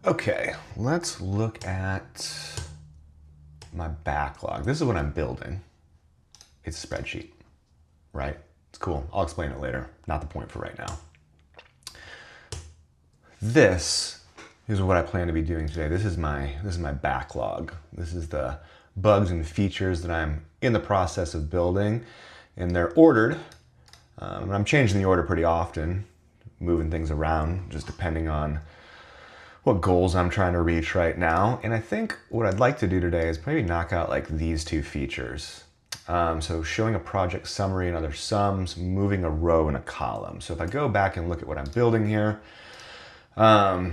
Okay, let's look at my backlog. This is what I'm building. It's a spreadsheet, right? It's cool. I'll explain it later. Not the point for right now. This is what I plan to be doing today. This is my backlog. This is the bugs and features that I'm in the process of building, and they're ordered. And I'm changing the order pretty often, moving things around just depending on what goals I'm trying to reach right now. And I think what I'd like to do today is maybe knock out like these two features. So showing a project summary and other sums, moving a row and a column. So if I go back and look at what I'm building here, I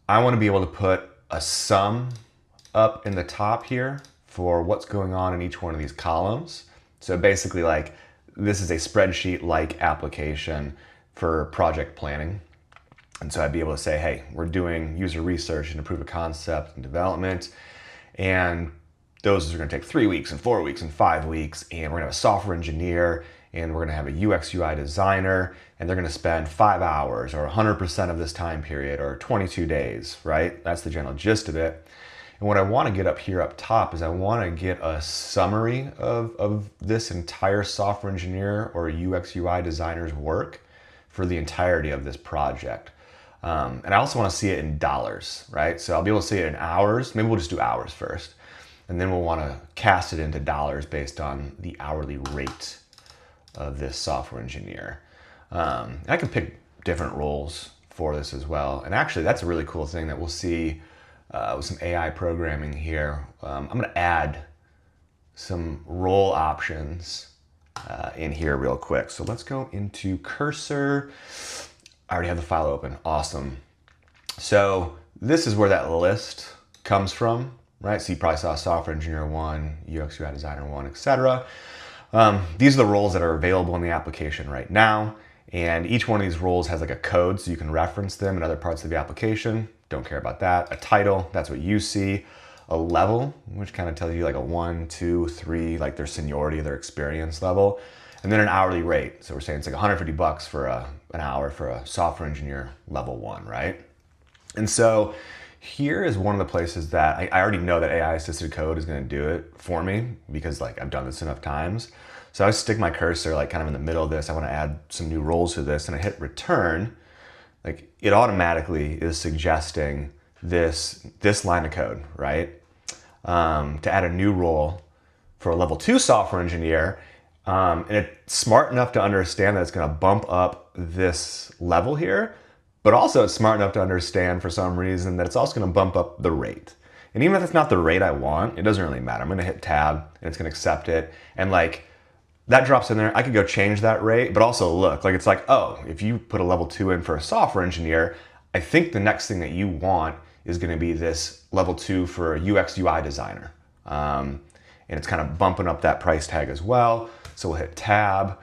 want to be able to put a sum up in the top here for what's going on in each one of these columns. So basically, like, this is a spreadsheet-like application for project planning. And so I'd be able to say, hey, we're doing user research and proof of concept and development, and those are going to take 3 weeks and 4 weeks and 5 weeks, and we're going to have a software engineer, and we're going to have a UX UI designer, and they're going to spend 5 hours or 100% of this time period or 22 days, right? That's the general gist of it. And what I want to get up here up top is I want to get a summary of this entire software engineer or UX UI designer's work for the entirety of this project. And I also want to see it in dollars, right? So I'll be able to see it in hours. Maybe we'll just do hours first. And then we'll want to cast it into dollars based on the hourly rate of this software engineer. I can pick different roles for this as well. And actually, that's a really cool thing that we'll see with some AI programming here. I'm going to add some role options in here real quick. So let's go into Cursor. I already have the file open. Awesome. So this is where that list comes from, right? So you probably saw software engineer 1, UX UI designer 1, etc. These are the roles that are available in the application right now. And each one of these roles has like a code so you can reference them in other parts of the application. Don't care about that. A title, that's what you see. A level, which kind of tells you like a 1, 2, 3, like their seniority, their experience level. And then an hourly rate. So we're saying it's like $150 for an hour for a software engineer level 1, right? And so here is one of the places that I already know that AI assisted code is going to do it for me because like I've done this enough times. So I stick my cursor like kind of in the middle of this. I want to add some new roles to this and I hit return. Like it automatically is suggesting this line of code, right? To add a new role for a level 2 software engineer. And it's smart enough to understand that it's going to bump up this level here, but also it's smart enough to understand for some reason that it's also going to bump up the rate. And even if it's not the rate I want, it doesn't really matter. I'm going to hit tab and it's going to accept it. And like that drops in there. I could go change that rate, but also look, like it's like, oh, if you put a level 2 in for a software engineer, I think the next thing that you want is going to be this level 2 for a UX UI designer. And it's kind of bumping up that price tag as well. So we'll hit tab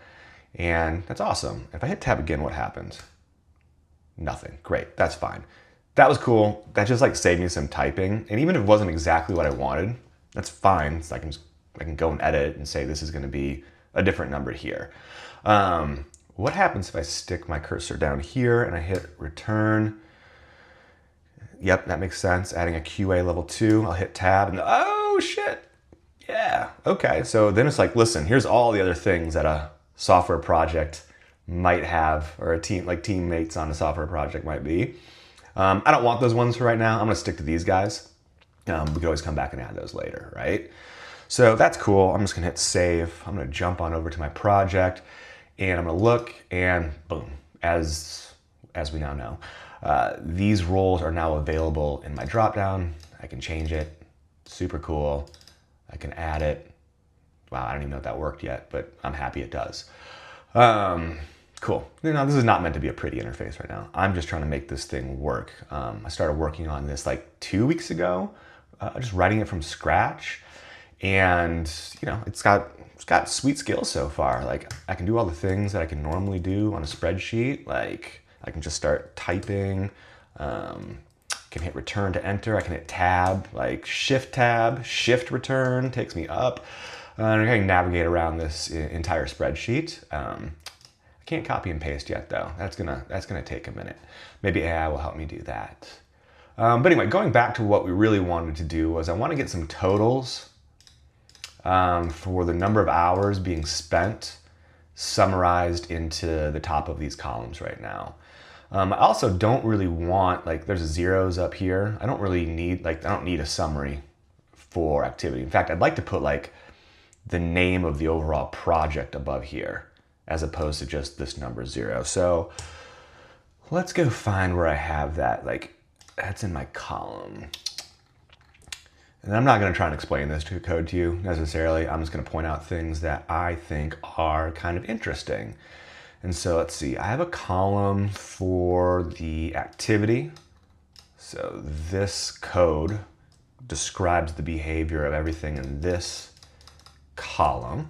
and that's awesome. If I hit tab again, what happens? Nothing. Great. That's fine. That was cool. That just like saved me some typing. And even if it wasn't exactly what I wanted, that's fine. So I can go and edit and say this is going to be a different number here. What happens if I stick my cursor down here and I hit return? Yep, that makes sense. Adding a QA level 2. I'll hit tab and oh shit. Yeah, okay. So then it's like, listen, here's all the other things that a software project might have, or a team, like teammates on a software project might be. I don't want those ones for right now. I'm gonna stick to these guys. We can always come back and add those later, right? So that's cool. I'm just gonna hit save. I'm gonna jump on over to my project and I'm gonna look and boom, as we now know, these roles are now available in my dropdown. I can change it, super cool. I can add it. Wow, I don't even know if that worked yet, but I'm happy it does. Cool. You know, this is not meant to be a pretty interface right now. I'm just trying to make this thing work. I started working on this like 2 weeks ago, just writing it from scratch. And you know, it's got sweet skills so far. Like I can do all the things that I can normally do on a spreadsheet. Like I can just start typing, can hit return to enter. I can hit tab, like shift tab, shift return takes me up. And I can navigate around this entire spreadsheet. I can't copy and paste yet though. That's gonna take a minute. Maybe AI will help me do that. But anyway, going back to what we really wanted to do was I want to get some totals for the number of hours being spent summarized into the top of these columns right now. I also don't really want, like, there's zeros up here. I don't really need, like, I don't need a summary for activity. In fact, I'd like to put like the name of the overall project above here as opposed to just this number 0. So let's go find where I have that. Like, that's in my column. And I'm not going to try and explain this code to you necessarily. I'm just going to point out things that I think are kind of interesting. And so let's see, I have a column for the activity. So this code describes the behavior of everything in this column.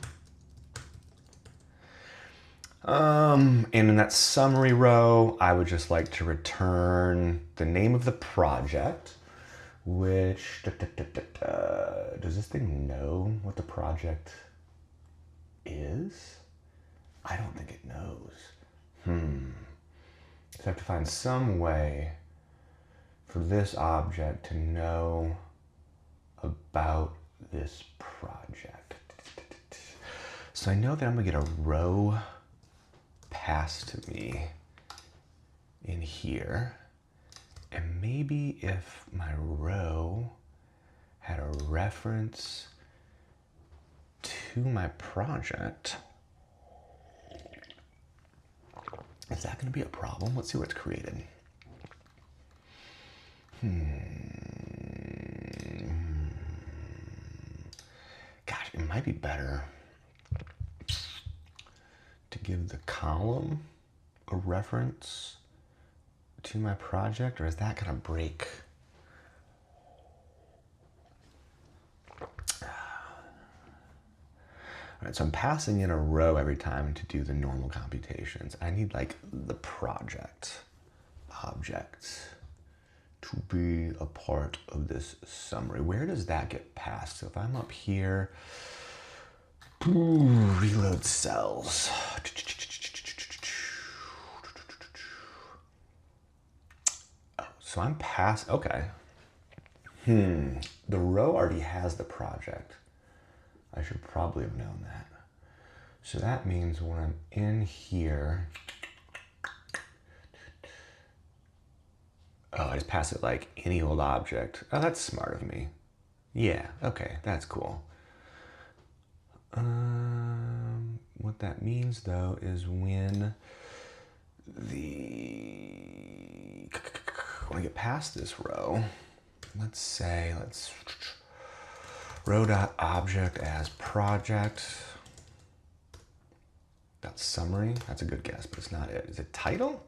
And in that summary row, I would just like to return the name of the project, which, does this thing know what the project is? I don't think it knows. So I have to find some way for this object to know about this project. So I know that I'm gonna get a row passed to me in here. And maybe if my row had a reference to my project, is that gonna be a problem? Let's see what's created. Gosh, it might be better to give the column a reference to my project, or is that gonna break? All right, so I'm passing in a row every time to do the normal computations. I need like the project object to be a part of this summary. Where does that get passed? So if I'm up here, reload cells. Oh, so I'm past, okay. The row already has the project. I should probably have known that. So that means when I'm in here, oh, I just pass it like any old object. Oh, that's smart of me. Yeah, okay, that's cool. What that means though is when I get past this row, let's row.object as project. That's summary. That's a good guess, but it's not it. Is it title?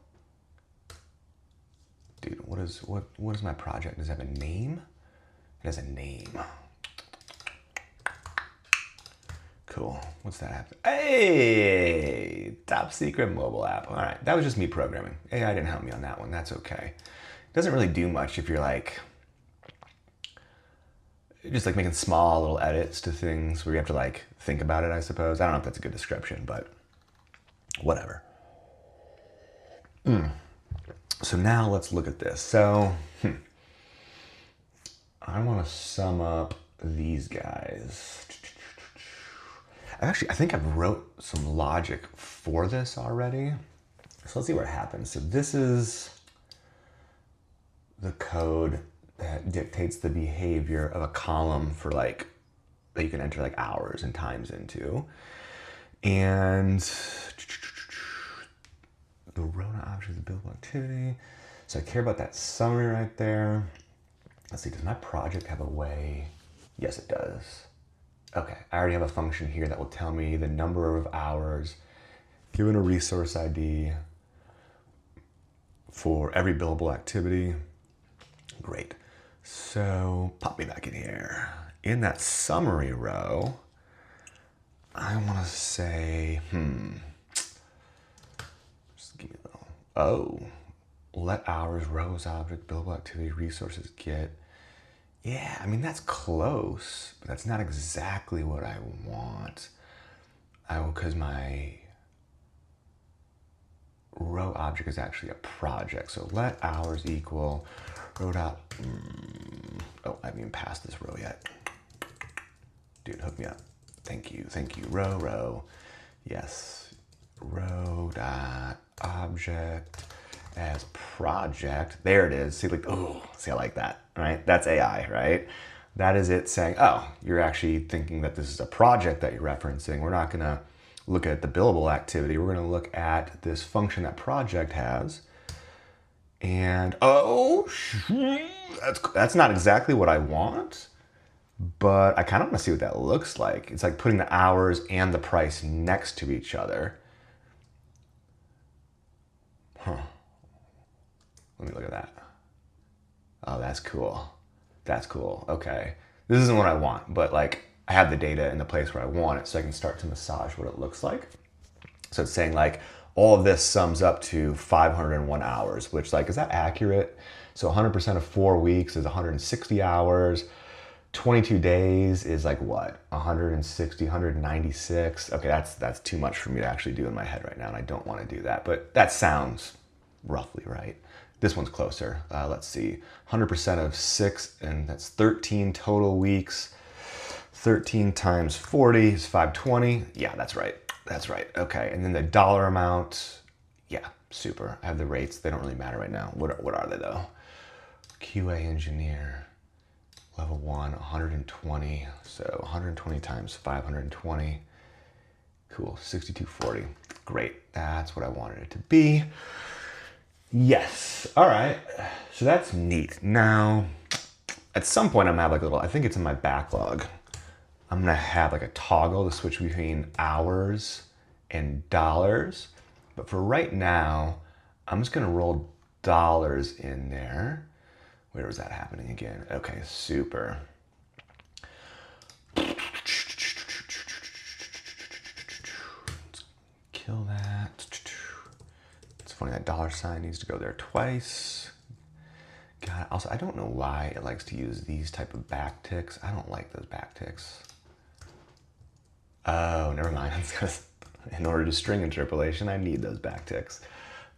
Dude, what is my project? Does it have a name? It has a name. Cool. What's that app? Hey, top secret mobile app. All right, that was just me programming. AI didn't help me on that one. That's okay. It doesn't really do much if you're like just like making small little edits to things where you have to like think about it, I suppose. I don't know if that's a good description, but whatever. So now let's look at this. So I want to sum up these guys. I think I've wrote some logic for this already. So let's see what happens. So this is the code that dictates the behavior of a column for like, that you can enter like hours and times into. And the row object is a billable activity. So I care about that summary right there. Let's see, does my project have a way? Yes, it does. Okay, I already have a function here that will tell me the number of hours given a resource ID for every billable activity. Great. So pop me back in here. In that summary row, I want to say, just give me a little, let hours, rows, object, billable activity, resources, get. Yeah, I mean, that's close, but that's not exactly what I want. Because my row object is actually a project. So let hours equal Row dot, oh, I haven't even passed this row yet. Dude, hook me up. Thank you, row. Yes, row dot object as project. There it is. See, like, oh, see, I like that, right? That's AI, right? That is it saying, oh, you're actually thinking that this is a project that you're referencing. We're not gonna look at the billable activity. We're gonna look at this function that project has. And, oh, that's not exactly what I want, but I kind of want to see what that looks like. It's like putting the hours and the price next to each other. Huh. Let me look at that. Oh, that's cool. That's cool. Okay. This isn't what I want, but like I have the data in the place where I want it, so I can start to massage what it looks like. So it's saying like all of this sums up to 501 hours, which like, is that accurate? So 100% of 4 weeks is 160 hours. 22 days is like what? 160, 196. Okay, that's too much for me to actually do in my head right now, and I don't want to do that, but that sounds roughly right. This one's closer. Let's see, 100% of 6, and that's 13 total weeks. 13 times 40 is 520. Yeah, that's right. That's right. Okay, and then the dollar amount. Yeah, super. I have the rates. They don't really matter right now. What are they though? QA engineer. Level 1, 120, so 120 times 520. Cool, 6240. Great, that's what I wanted it to be. Yes, all right, so that's neat. Now, at some point I'm gonna have like a little, I think it's in my backlog, I'm gonna have like a toggle to switch between hours and dollars. But for right now, I'm just gonna roll dollars in there. Where was that happening again? Okay, super. Let's kill that. It's funny, that dollar sign needs to go there twice. God, also, I don't know why it likes to use these type of backticks. I don't like those backticks. Oh, never mind. In order to string interpolation, I need those backticks.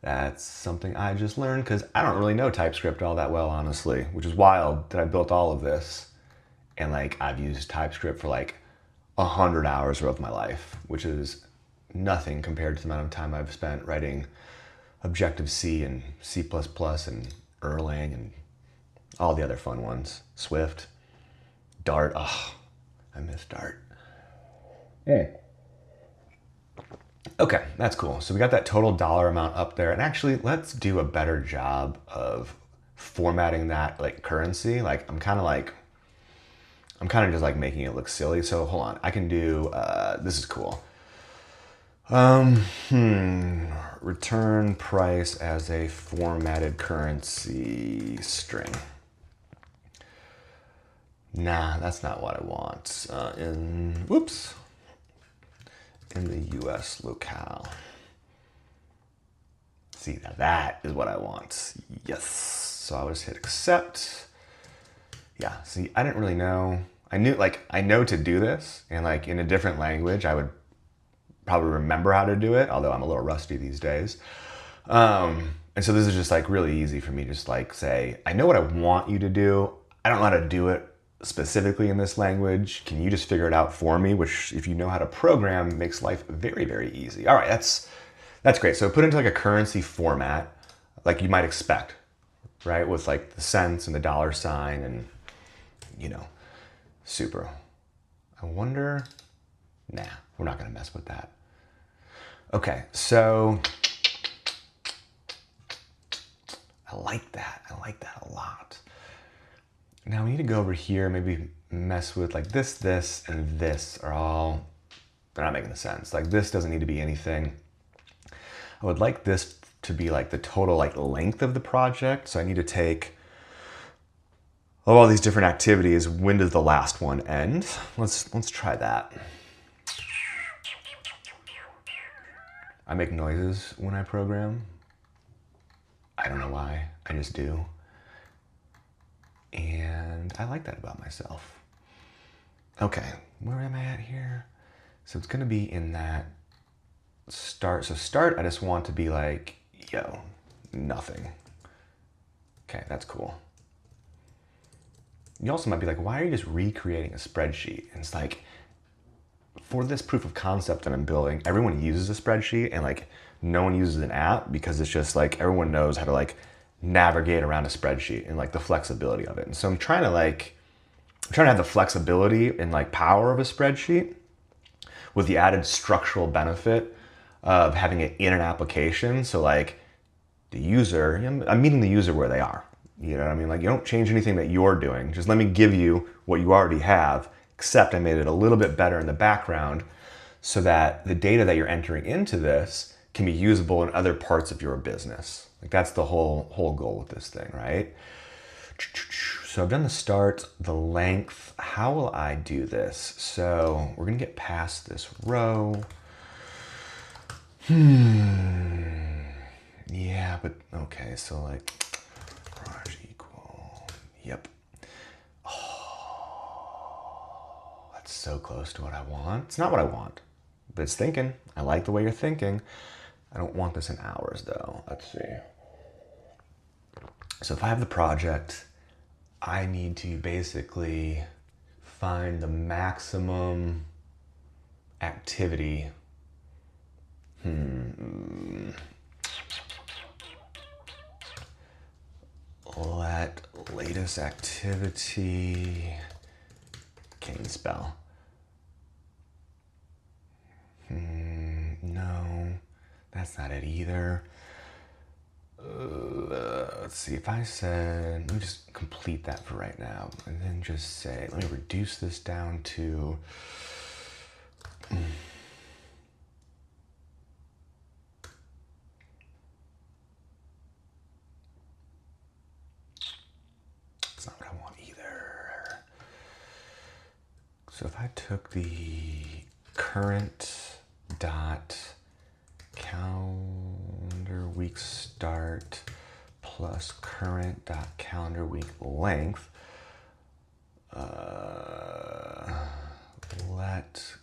That's something I just learned because I don't really know TypeScript all that well, honestly, which is wild that I built all of this. And like, I've used TypeScript for like 100 hours of my life, which is nothing compared to the amount of time I've spent writing Objective-C and C++ and Erlang and all the other fun ones. Swift, Dart. Oh, I miss Dart. Hey. Okay, that's cool. So we got that total dollar amount up there. And actually, let's do a better job of formatting that like currency. Like I'm kind of just like making it look silly. So hold on, I can do, this is cool. Return price as a formatted currency string. Nah, that's not what I want. In the US locale. See, now that is what I want. Yes. So I'll just hit accept. Yeah, see, I didn't really know. I know to do this, and like in a different language, I would probably remember how to do it, although I'm a little rusty these days. And so this is just like really easy for me to just like say, I know what I want you to do. I don't know how to do it specifically in this language. Can you just figure it out for me? Which, if you know how to program, makes life very, very easy. All right, that's great. So put into like a currency format, like you might expect, right? With like the cents and the dollar sign and, you know, super. I wonder, nah, we're not gonna mess with that. Okay, so I like that a lot. Now we need to go over here, maybe mess with like this, and this are all, they're not making sense. Like this doesn't need to be anything. I would like this to be like the total like length of the project. So I need to take all these different activities. When does the last one end? Let's try that. I make noises when I program. I don't know why, I just do. And I like that about myself. Okay, where am I at here? So it's gonna be in that start. So start, I just want to be like, yo, nothing. Okay, that's cool. you also might be like, why are you just recreating a spreadsheet? And it's like, for this proof of concept that I'm building, everyone uses a spreadsheet, and like no one uses an app, because it's just like everyone knows how to like navigate around a spreadsheet and like the flexibility of it. And so I'm trying to have the flexibility and like power of a spreadsheet with the added structural benefit of having it in an application. So like the user, I'm meeting the user where they are. You know what I mean? Like, you don't change anything that you're doing. Just let me give you what you already have, except I made it a little bit better in the background so that the data that you're entering into this can be usable in other parts of your business. Like, that's the whole goal with this thing, right? So I've done the start, the length. How will I do this? So we're gonna get past this row. Yeah, but okay, so like garage equal, yep. Oh, that's so close to what I want. It's not what I want, but it's thinking. I like the way you're thinking. I don't want this in hours though. Let's see. So if I have the project, I need to basically find the maximum activity. Let latest activity, can't even spell. No, that's not it either. Let's see, if I said, let me just complete that for right now, and then just say, let me reduce this down to, it's not what I want either. So if I took the current dot calendar week start plus current dot calendar week length, let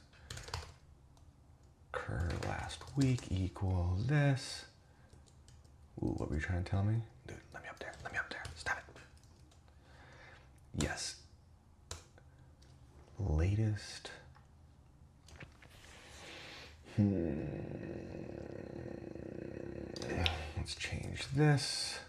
cur last week equal this. Ooh, what were you trying to tell me? Dude, let me up there, stop it. Yes. Latest. Let's change this.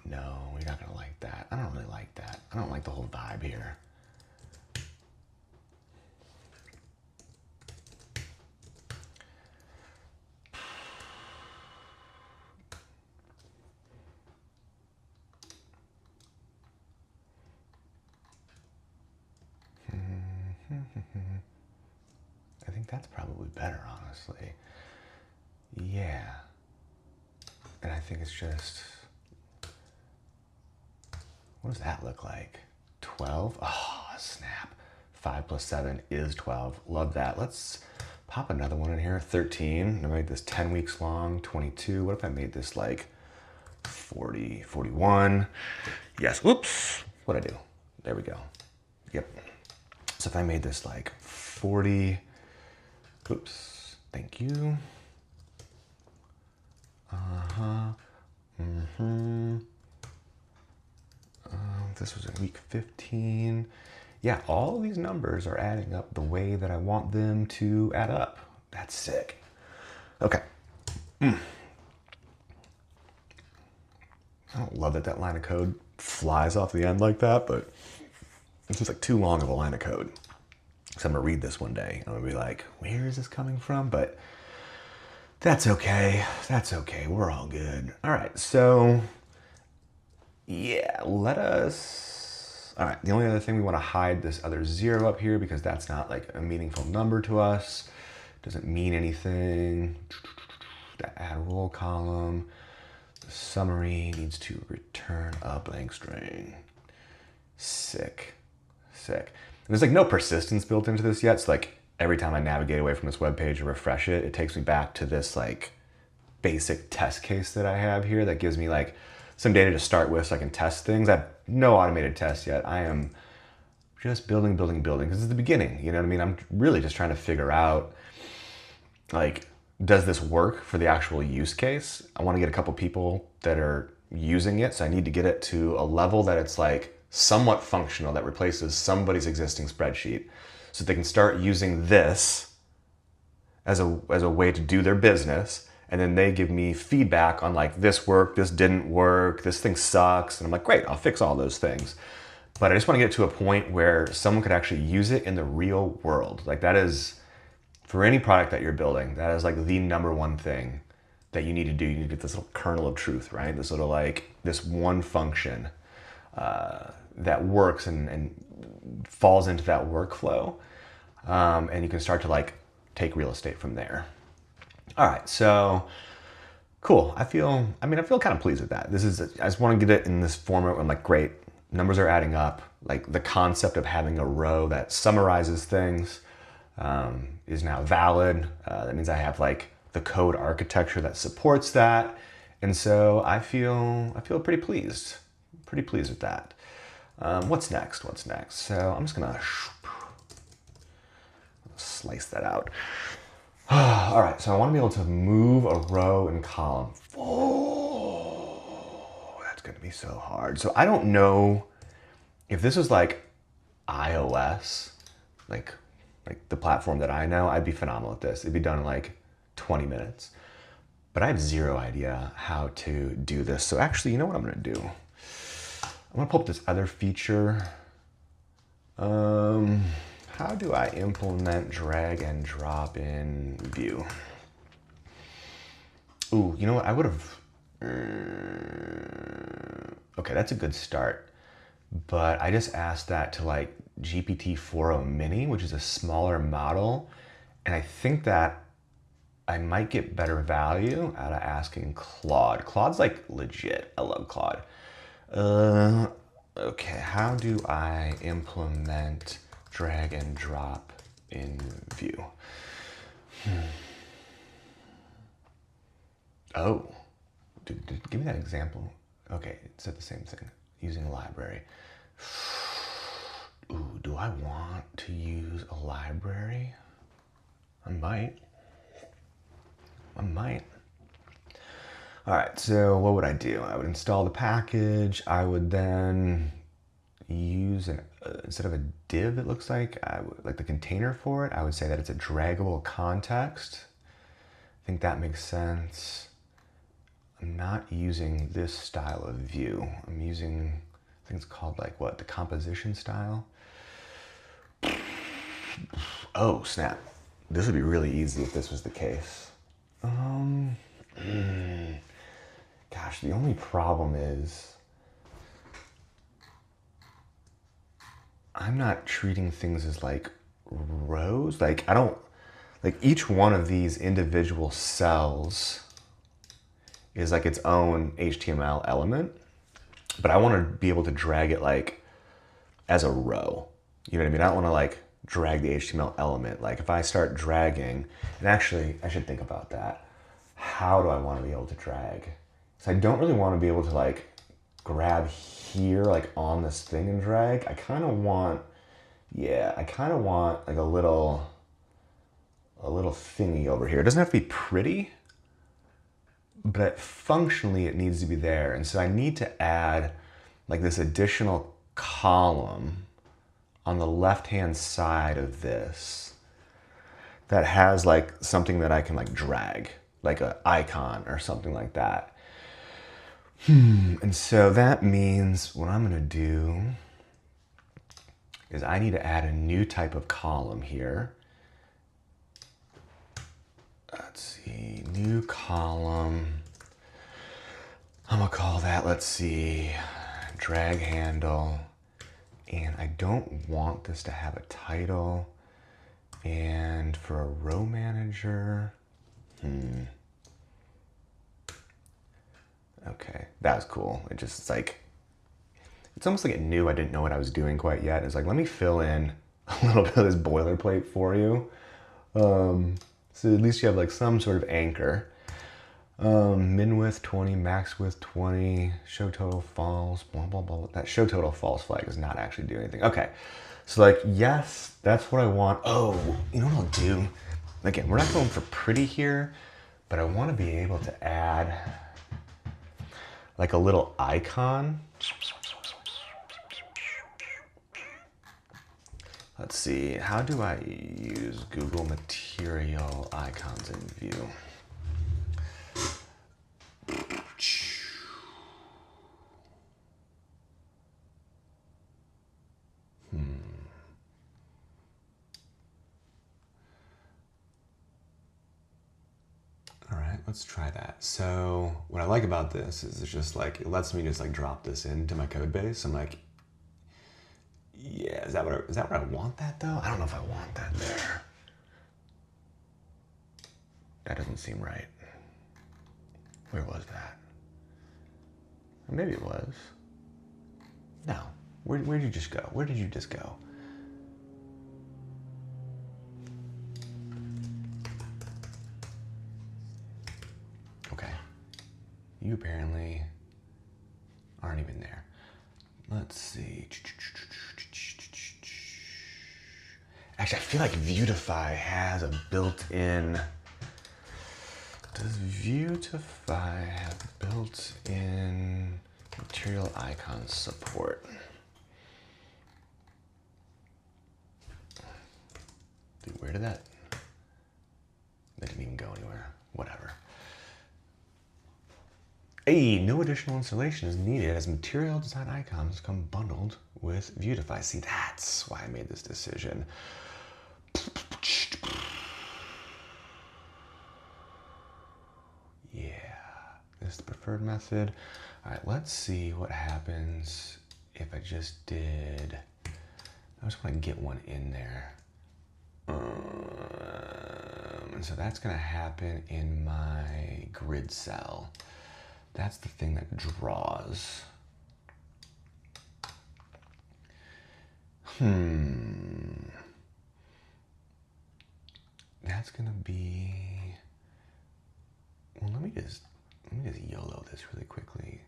No, you're not gonna like that. I don't really like that. I don't like the whole vibe here. I think that's probably better, honestly. Yeah. And I think it's just, what does that look like? 12? Oh, snap. 5 plus 7 is 12. Love that. Let's pop another one in here. 13. I made this 10 weeks long. 22. What if I made this like 40, 41? Yes. Whoops. What'd I do? There we go. Yep. So if I made this like 40, oops, thank you. This was in week 15. Yeah, all of these numbers are adding up the way that I want them to add up. That's sick. Okay. I don't love that that line of code flies off the end like that, but it's just like too long of a line of code. So I'm gonna read this one day. I'm gonna be like, where is this coming from? But that's okay. That's okay. We're all good. All right. So yeah, let us. All right. The only other thing, we want to hide this other 0 up here because that's not like a meaningful number to us. Doesn't mean anything. The add roll column. The summary needs to return a blank string. Sick. Sick. And there's like no persistence built into this yet. So like every time I navigate away from this web page and refresh it, it takes me back to this like basic test case that I have here that gives me like some data to start with so I can test things. I have no automated tests yet. I am just building, building, building, because it's the beginning, you know what I mean? I'm really just trying to figure out, like, does this work for the actual use case? I want to get a couple people that are using it, so I need to get it to a level that it's like somewhat functional, that replaces somebody's existing spreadsheet, so they can start using this as a way to do their business. And then they give me feedback on like, this worked, this didn't work, this thing sucks. And I'm like, great, I'll fix all those things. But I just want to get to a point where someone could actually use it in the real world. Like, that is, for any product that you're building, that is like the number one thing that you need to do. You need to get this little kernel of truth, right? This little, like, this one function that works and falls into that workflow. And you can start to like take real estate from there. All right, so cool. I feel kind of pleased with that. I just want to get it in this format where I'm like, great, numbers are adding up. Like, the concept of having a row that summarizes things is now valid. That means I have like the code architecture that supports that. And so I feel pretty pleased with that. What's next? So I'm just gonna slice that out. All right, so I want to be able to move a row and column. Oh, that's going to be so hard. So I don't know if this was like iOS, like the platform that I know, I'd be phenomenal at this. It'd be done in like 20 minutes. But I have zero idea how to do this. So actually, you know what I'm going to do? I'm going to pull up this other feature. How do I implement drag and drop in Vue? Ooh, you know what? I would have... Okay, that's a good start. But I just asked that to like GPT-4o Mini, which is a smaller model. And I think that I might get better value out of asking Claude. Claude's like legit. I love Claude. Okay, how do I implement drag and drop in Vue? Oh, give me that example. Okay, it said the same thing, using a library. Ooh, do I want to use a library? I might. All right, so what would I do? I would install the package. I would then use instead of a div, it looks like, like the container for it, I would say that it's a draggable context. I think that makes sense. I'm not using this style of view. I'm using, I think it's called like what, the composition style. Oh, snap. This would be really easy if this was the case. Gosh, the only problem is I'm not treating things as like rows. Like I don't, like each one of these individual cells is like its own HTML element, but I want to be able to drag it like as a row. You know what I mean? I don't want to like drag the HTML element. Like if I start dragging, and actually I should think about that. How do I want to be able to drag? So I don't really want to be able to like grab here, like on this thing and drag. I kind of want, like a little thingy over here. It doesn't have to be pretty, but functionally it needs to be there. And so I need to add like this additional column on the left-hand side of this that has like something that I can like drag, like an icon or something like that. And so that means what I'm gonna do is I need to add a new type of column here. Let's see, new column. I'm gonna call that, let's see, drag handle. And I don't want this to have a title. And for a row manager, okay, that was cool. It's like, it's almost like it knew I didn't know what I was doing quite yet. It's like, let me fill in a little bit of this boilerplate for you. So at least you have like some sort of anchor. Min width 20, max width 20, show total false, blah, blah, blah. That show total false flag does not actually do anything. Okay, so like, yes, that's what I want. Oh, you know what I'll do? Again, we're not going for pretty here, but I want to be able to add like a little icon. Let's see, how do I use Google Material icons in view? All right, let's try that. So what I like about this is it's just like, it lets me just like drop this into my code base. I'm like, yeah, is that what I want that though? I don't know if I want that there. That doesn't seem right. Where was that? Or maybe it was. No, where did you just go? Where did you just go? Okay, you apparently aren't even there. Let's see. Actually, I feel like Viewtify has a built-in. Does Viewtify have built-in material icon support? Dude, where did that? That didn't even go anywhere. Whatever. Hey, no additional installation is needed as material design icons come bundled with Viewtify. See, that's why I made this decision. Yeah, this is the preferred method. All right, let's see what happens if I just did, I just want to get one in there. And so that's gonna happen in my grid cell. That's the thing that draws. That's gonna be, well, let me just YOLO this really quickly.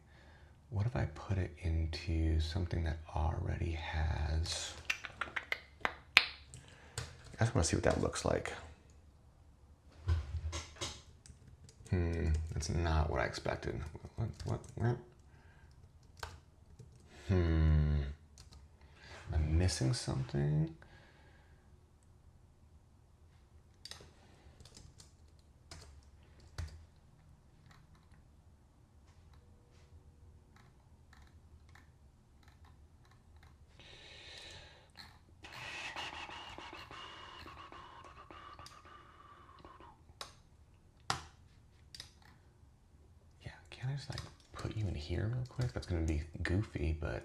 What if I put it into something that already has, I just want to see what that looks like. That's not what I expected. Where? Am I missing something? Can I just like put you in here real quick? That's gonna be goofy, but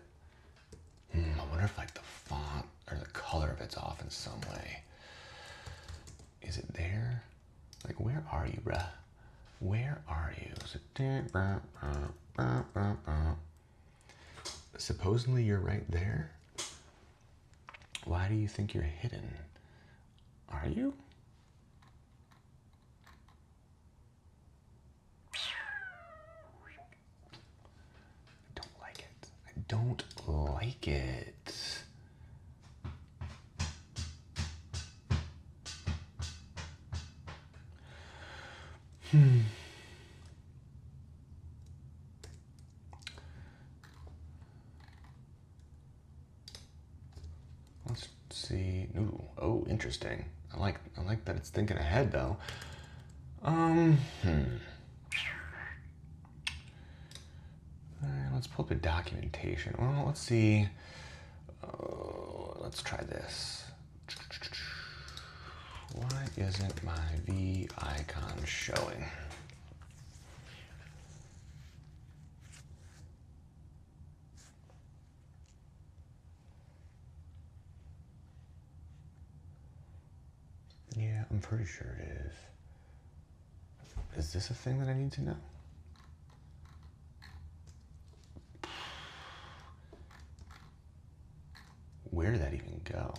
I wonder if like the font or the color of it's off in some way. Is it there? Like, where are you, bruh? Where are you? Is it there? Supposedly you're right there. Why do you think you're hidden? Are you? Don't like it. Let's see. Ooh, oh, interesting. I like that it's thinking ahead though. Let's pull up the documentation. Well, let's see. Let's try this. Why isn't my V icon showing? Yeah, I'm pretty sure it is. Is this a thing that I need to know? Where did that even go?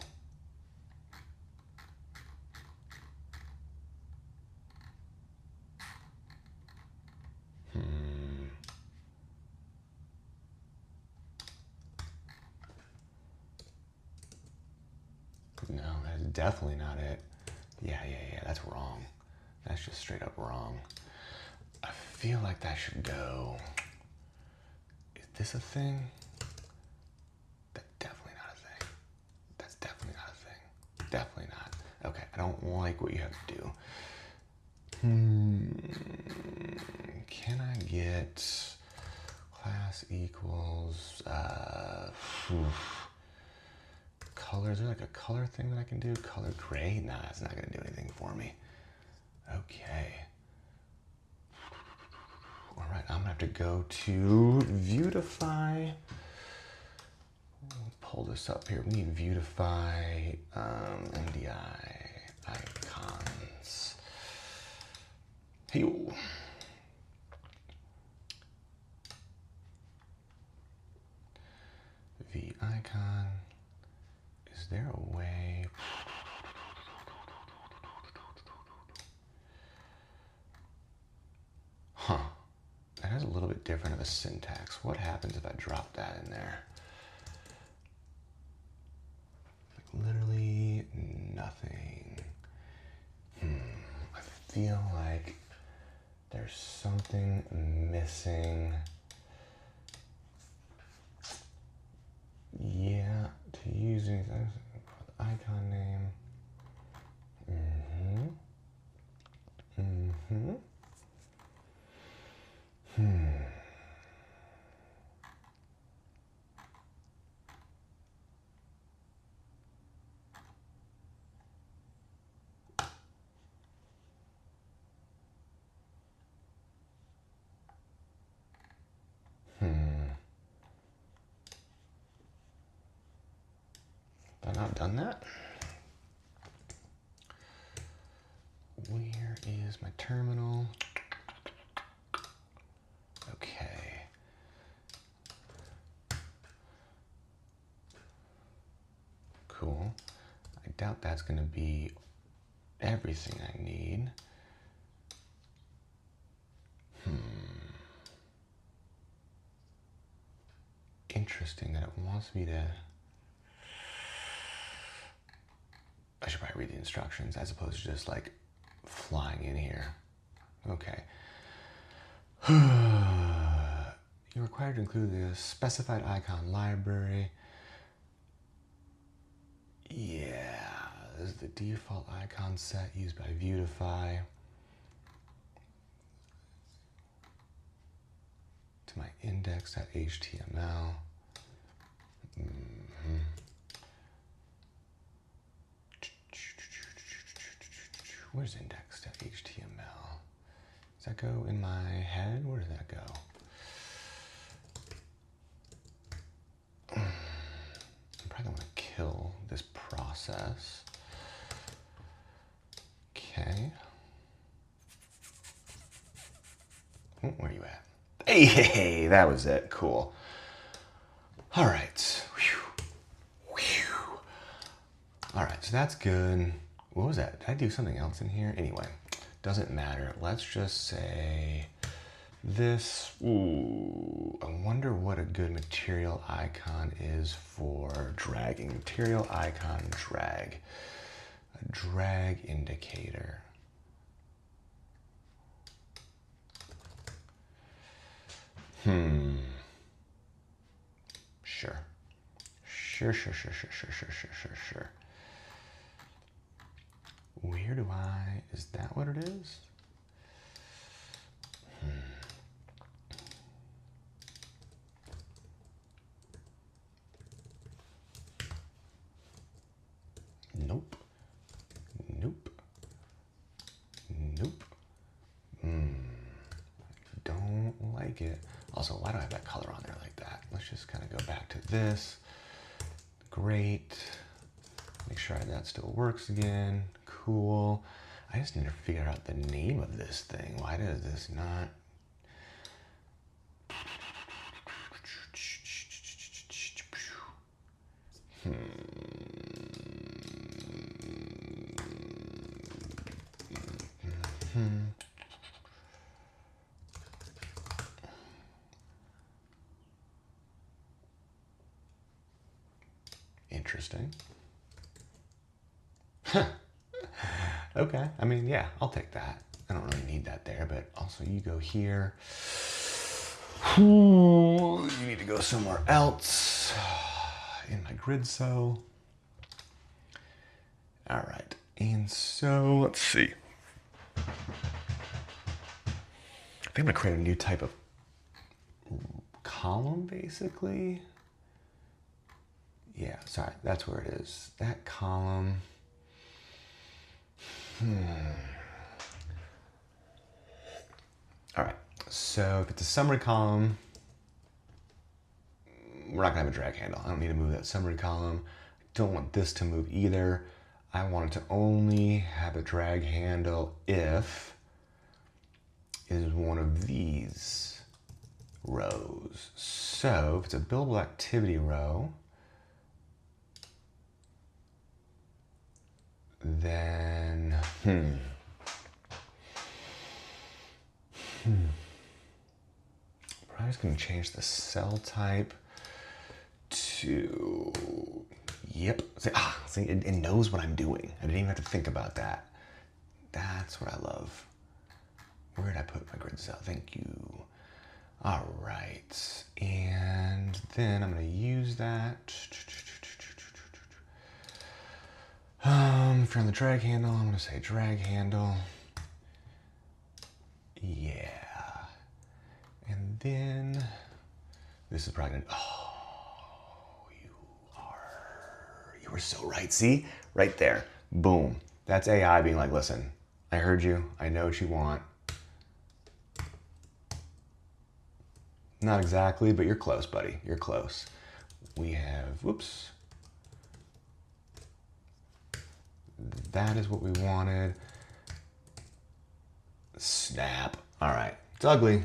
definitely not it. Yeah, that's wrong. That's just straight up wrong. I feel like that should go. Is this a thing? That's definitely not a thing. That's definitely not a thing. Definitely not. Okay, I don't like what you have to do. Can I get class equals color? Is there like a color thing that I can do? Color gray? Nah, that's not gonna do anything for me. Okay. All right, I'm gonna have to go to Viewtify. Pull this up here. We need Viewtify MDI icons. Hey. V icon. Is there a way? Huh. That has a little bit different of a syntax. What happens if I drop that in there? Like literally nothing. I feel like there's something missing. Yeah, to use anything. Icon name. Have I not done that? Where is my terminal? Okay. Cool. I doubt that's going to be everything I need. Interesting that it wants me to... I should probably read the instructions as opposed to just like flying in here. Okay. You're required to include the specified icon library. Yeah, this is the default icon set used by Viewtify. To my index.html. Where's index.html? Does that go in my head? Where does that go? I'm probably gonna kill this process. Okay. Oh, where are you at? Hey, that was it. Cool. All right. All right, so that's good. What was that? Did I do something else in here? Anyway, doesn't matter. Let's just say this. Ooh, I wonder what a good material icon is for dragging. Material icon drag. A drag indicator. Sure. Sure. Where do I, is that what it is? Nope. Don't like it. Also, why do I have that color on there like that? Let's just kind of go back to this. Great. Make sure that still works again. Cool. I just need to figure out the name of this thing. Why does this not? Interesting. Okay, I mean, yeah, I'll take that. I don't really need that there, but also you go here. You need to go somewhere else in my grid cell. All right, and so let's see. I think I'm gonna create a new type of column, basically. Yeah, sorry, that's where it is. That column. All right, so if it's a summary column, we're not gonna have a drag handle. I don't need to move that summary column. I don't want this to move either. I want it to only have a drag handle if it is one of these rows. So if it's a billable activity row, then, Probably just gonna change the cell type to, yep. See, it knows what I'm doing. I didn't even have to think about that. That's what I love. Where did I put my grid cell? Thank you. All right, and then I'm gonna use that. If you're on the drag handle, I'm gonna say drag handle. Yeah. And then this is probably gonna, you were so right. See, right there, boom. That's AI being like, listen, I heard you. I know what you want. Not exactly, but you're close, buddy. You're close. We have, whoops. That is what we wanted. Snap. All right, it's ugly,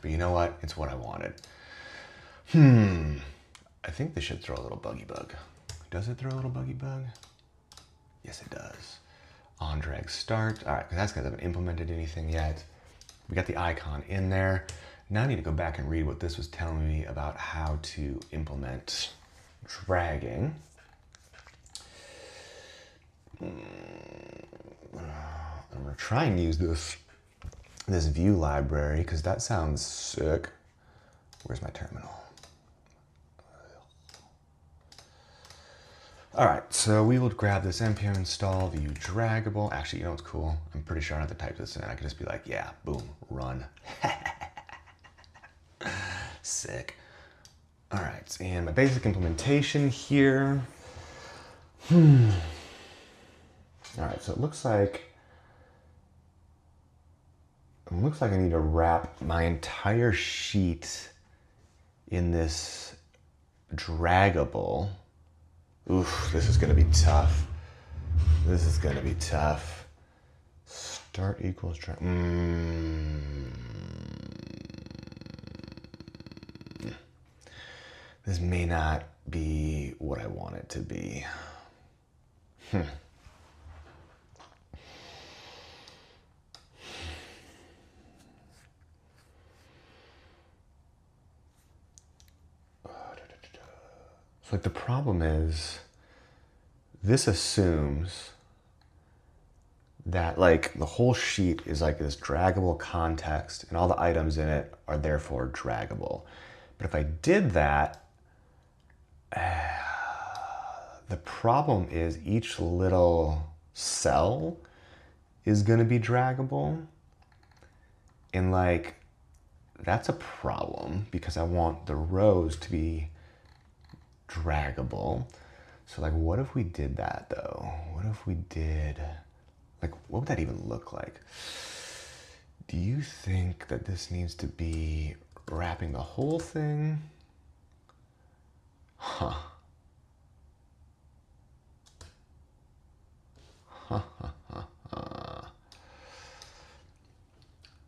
but you know what? It's what I wanted. I think this should throw a little buggy bug. Does it throw a little buggy bug? Yes, it does. On drag start. All right, because that's because I haven't implemented anything yet. We got the icon in there. Now I need to go back and read what this was telling me about how to implement dragging. I'm gonna try and use this view library because that sounds sick. Where's my terminal? All right, so we will grab this npm install view draggable. Actually, you know what's cool? I'm pretty sure I don't have to type this in. I could just be like, yeah, boom, run. Sick. All right, and my basic implementation here. All right, so it looks like I need to wrap my entire sheet in this draggable. Oof, this is gonna be tough. This is gonna be tough. Start equals drag. This may not be what I want it to be. So like the problem is, this assumes that like the whole sheet is like this draggable context and all the items in it are therefore draggable. But if I did that, the problem is each little cell is gonna be draggable. And like, that's a problem because I want the rows to be draggable. So like, what if we did that though? What if we did, like, what would that even look like? Do you think that this needs to be wrapping the whole thing? Huh.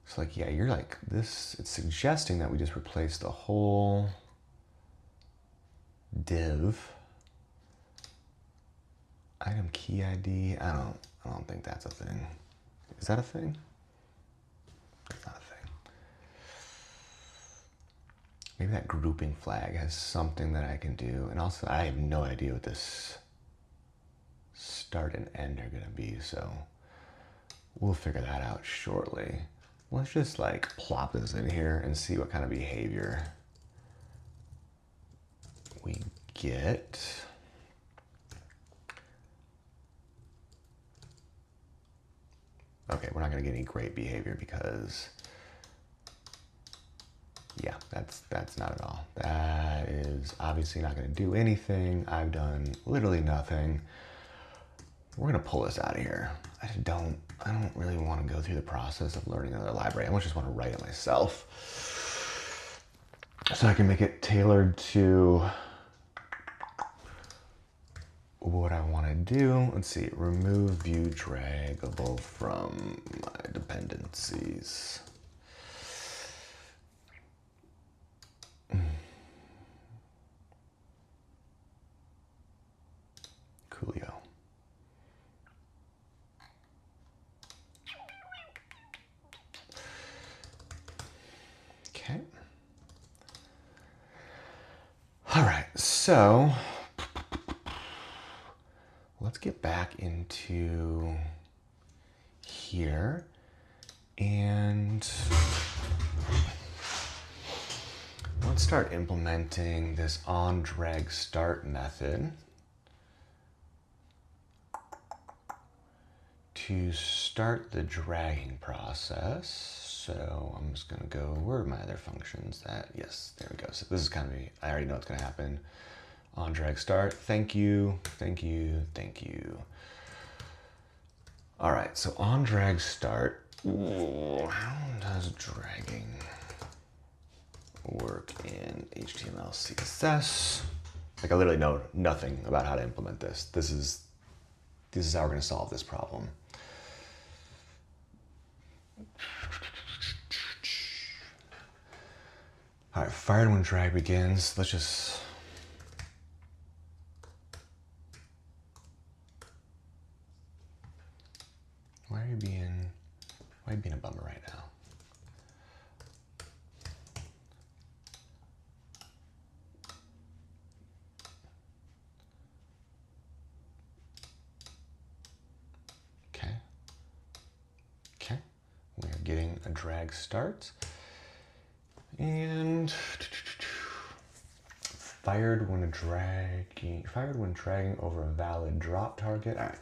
So like, yeah, you're like this, it's suggesting that we just replace the whole div. Item key ID, I don't think that's a thing. Is that a thing? It's not a thing. Maybe that grouping flag has something that I can do. And also, I have no idea what this start and end are gonna be, so We'll figure that out shortly. Let's just like plop this in here and see what kind of behavior we get. Okay, we're not gonna get any great behavior because, yeah, that's not at all. That is obviously not gonna do anything. I've done literally nothing. We're gonna pull this out of here. I don't really want to go through the process of learning another library. I just want to write it myself so I can make it tailored to what I want to do. Let's see, remove view draggable from my dependencies. Coolio. Okay. All right, so let's get back into here and let's start implementing this onDragStart method to start the dragging process. So I'm just gonna go, where are my other functions? Yes, there we go. So this is kind of, I already know what's gonna happen. onDragStart, thank you, thank you, thank you. All right, so onDragStart, how does dragging work in HTML, CSS? Like I literally know nothing about how to implement this. This is how we're gonna solve this problem. All right, fired when drag begins. Let's just, why are you being a bummer right now? Okay, we are getting a drag start. And fired when dragging over a valid drop target. All right.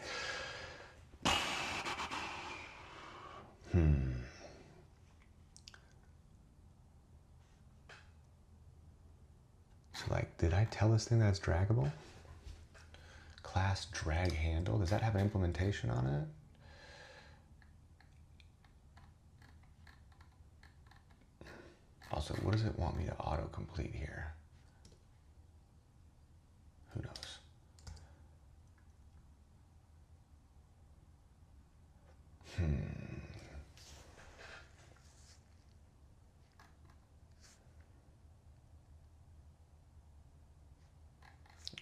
So like, did I tell this thing that it's draggable? Class drag handle, does that have an implementation on it? Also, what does it want me to autocomplete here? Who knows?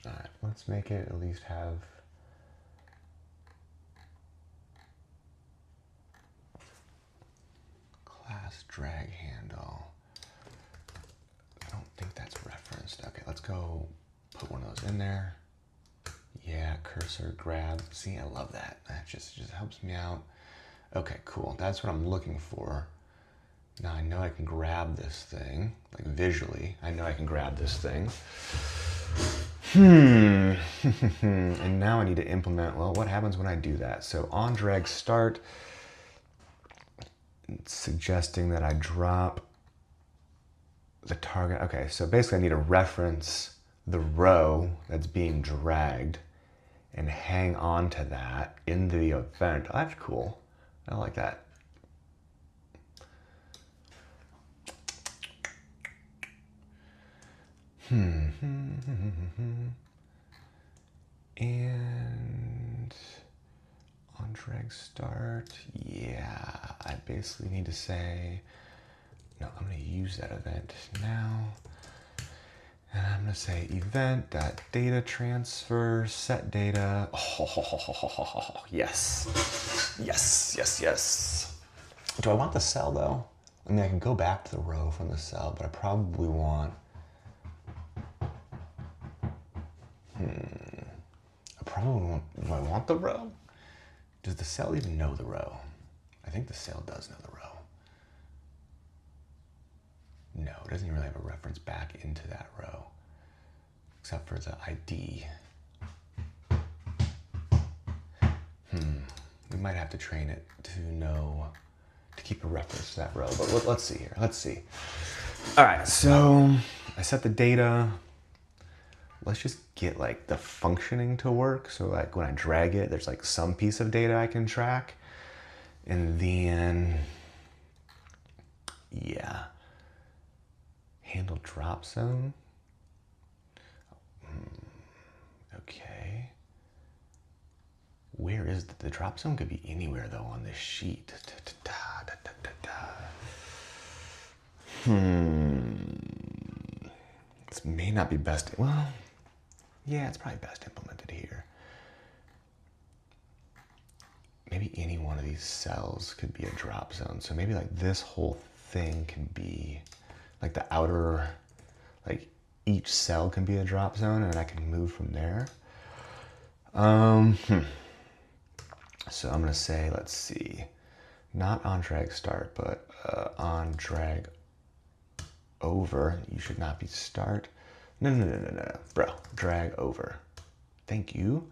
All right, let's make it at least have class drag handle. I don't think that's referenced. Okay, let's go put one of those in there. Yeah, cursor grab. See, I love that. That just helps me out. Okay, cool. That's what I'm looking for. Now I know I can grab this thing, like visually. I know I can grab this thing. And now I need to implement, well, what happens when I do that? So onDragStart, it's suggesting that I drop the target. Okay, so basically I need to reference the row that's being dragged and hang on to that in the event. Oh, that's cool. I like that. And onDragStart, yeah, I basically need to say, no, I'm gonna use that event now. And I'm gonna say event.data transfer set data. Oh, yes. Yes, yes, yes. Do I want the cell though? I mean, I can go back to the row from the cell, but I probably want, do I want the row? Does the cell even know the row? think the cell does know the row. No, it doesn't really have a reference back into that row, except for the ID. We might have to train it to know, to keep a reference to that row, but let's see here, let's see. All right, so I set the data. Let's just get like the functioning to work. So like when I drag it, there's like some piece of data I can track. And then, yeah, handle drop zone. Okay. Where is the drop zone? Could be anywhere though on this sheet. This may not be best. Well, yeah, it's probably best implemented here. Maybe any one of these cells could be a drop zone. So maybe like this whole thing can be like the outer, like each cell can be a drop zone and I can move from there. So I'm gonna say, let's see, not on drag start, but on drag over. You should not be start. No, bro, drag over. Thank you.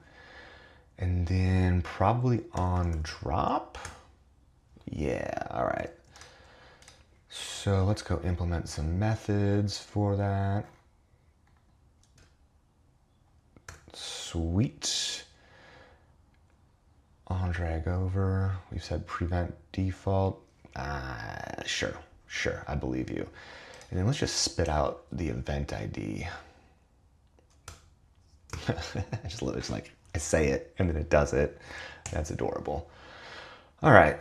And then probably on drop. Yeah, all right. So let's go implement some methods for that. Sweet. On drag over, we've said prevent default. Sure, I believe you. And then let's just spit out the event ID. It's like I say it and then it does it. That's adorable. All right.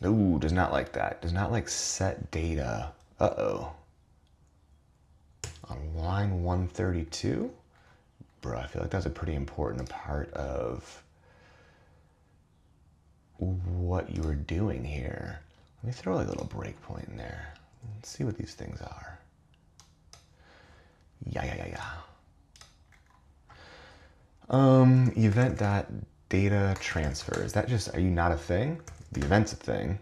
No, does not like that. Does not like set data. Uh-oh. On line 132? Bro, I feel like that's a pretty important part of what you were doing here. Let me throw a little breakpoint in there. Let's see what these things are. Yeah. Event.data transfer. Is that just, are you not a thing? The event's a thing.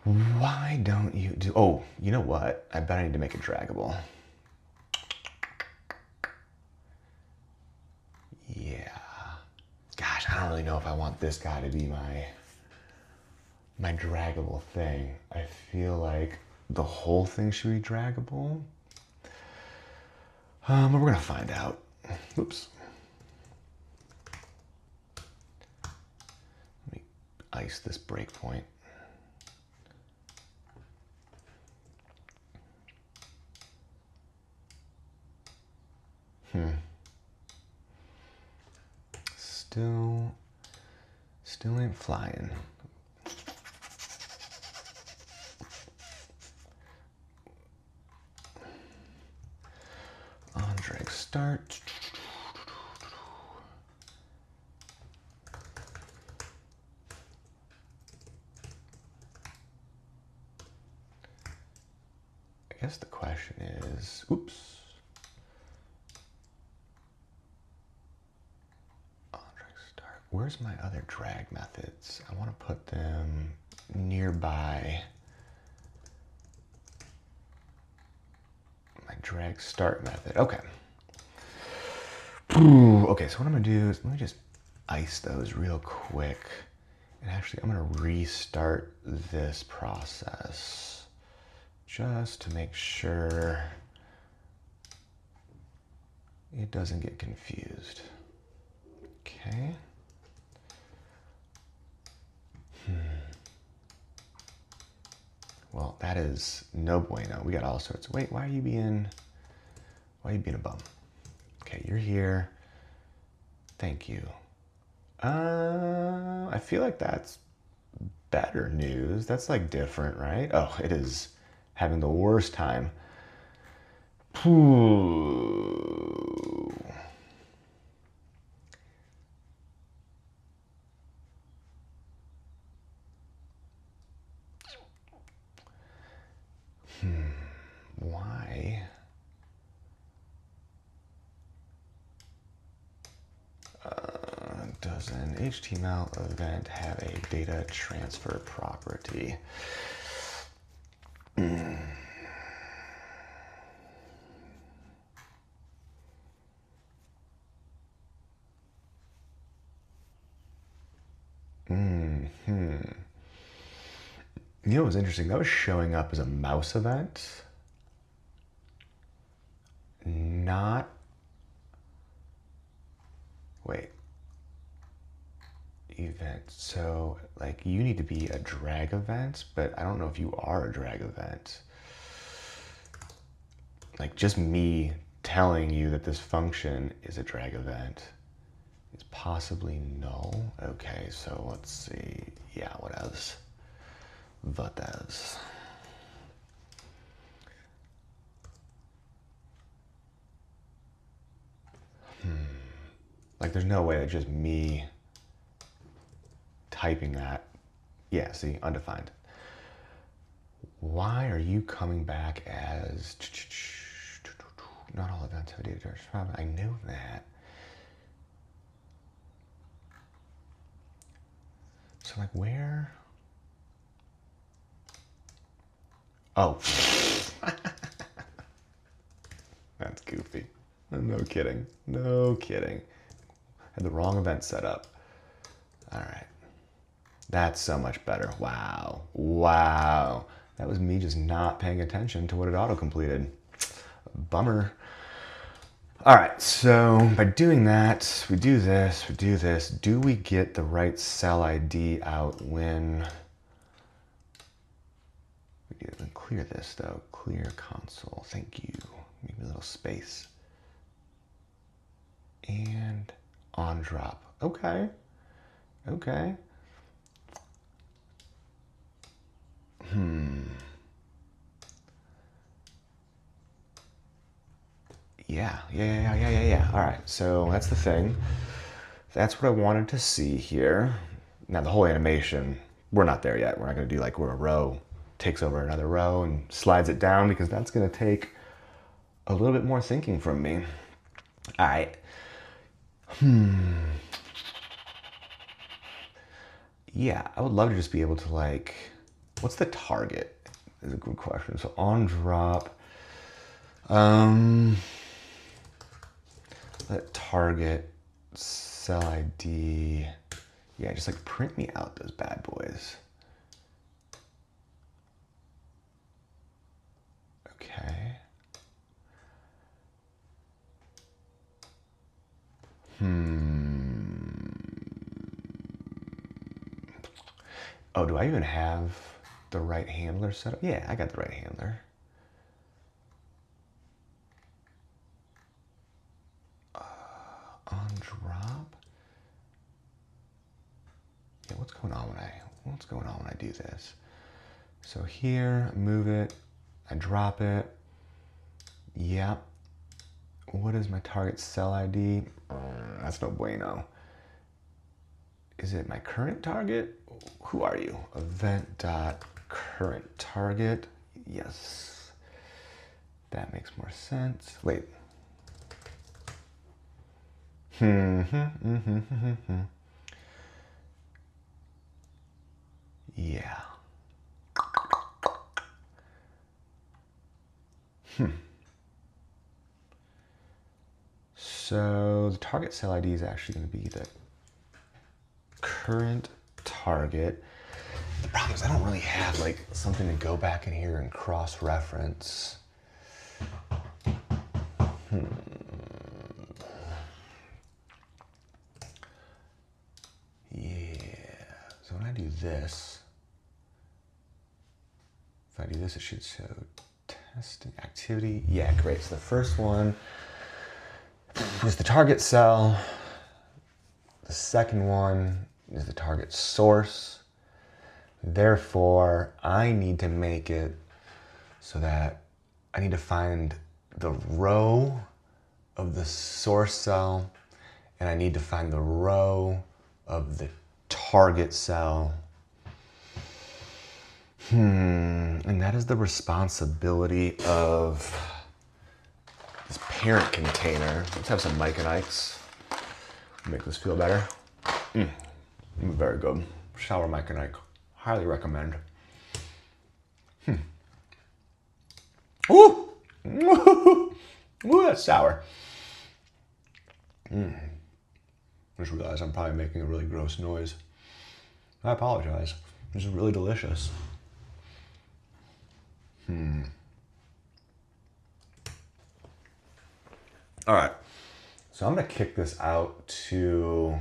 Why don't you do, oh, you know what? I bet I need to make it draggable. Yeah. Gosh, I don't really know if I want this guy to be my draggable thing. I feel like the whole thing should be draggable. But we're gonna find out. Oops. Let me ice this breakpoint. Still ain't flying. On drag start. I guess the question is, oops. On drag start. Where's my other drag methods? I want to put them nearby my drag start method. Okay. Okay, so what I'm gonna do is let me just ice those real quick. And actually, I'm gonna restart this process just to make sure it doesn't get confused. Okay. Well, that is no bueno. We got all sorts. Wait, why are you being a bum? Okay, you're here. Thank you. I feel like that's better news. That's like different, right? Oh, it is having the worst time. Why? HTML event have a data transfer property? You know what was interesting? That was showing up as a mouse event. Not... Wait. Event. So, like, you need to be a drag event, but I don't know if you are a drag event. Like, just me telling you that this function is a drag event is possibly null. Okay, so let's see. Yeah, what else? What else? Like, there's no way that just me typing that. Yeah, see, undefined. Why are you coming back as not all events have a data transfer problem? I knew that. So, like, where? Oh. That's goofy. No kidding. No kidding. Had the wrong event set up. All right. That's so much better. Wow. Wow. That was me just not paying attention to what it auto-completed. Bummer. All right, so by doing that, we do this, we do this. Do we get the right cell ID out when... Clear this though, clear console, thank you. Make me a little space. And on drop, okay, okay. Yeah. All right, so that's the thing. That's what I wanted to see here. Now the whole animation, we're not there yet. We're not gonna do like where a row takes over another row and slides it down because that's gonna take a little bit more thinking from me. All right. Yeah, I would love to just be able to like, what's the target? Is a good question. So on drop, let target cell ID. Yeah, just like print me out those bad boys. Okay. Oh, do I even have the right handler set up? Yeah, I got the right handler. On drop. Yeah, what's going on when I do this? So here, move it, I drop it. Yep. What is my target cell ID? That's no bueno. Is it my current target? Who are you? Event.current target. Yes. That makes more sense. Wait. Yeah. So the target cell ID is actually going to be the current target. The problem is I don't really have like something to go back in here and cross-reference. Yeah. So when I do this, if I do this, it should show testing activity. Yeah, great. So the first one is the target cell. The second one is the target source. Therefore, I need to make it so that I need to find the row of the source cell, and I need to find the row of the target cell. And that is the responsibility of this parent container. Let's have some Mike and Ike's. Make this feel better. Very good. Sour Mike and Ike. Highly recommend. Ooh! Ooh, that's sour. Just realized I'm probably making a really gross noise. I apologize. This is really delicious. All right. So I'm going to kick this out to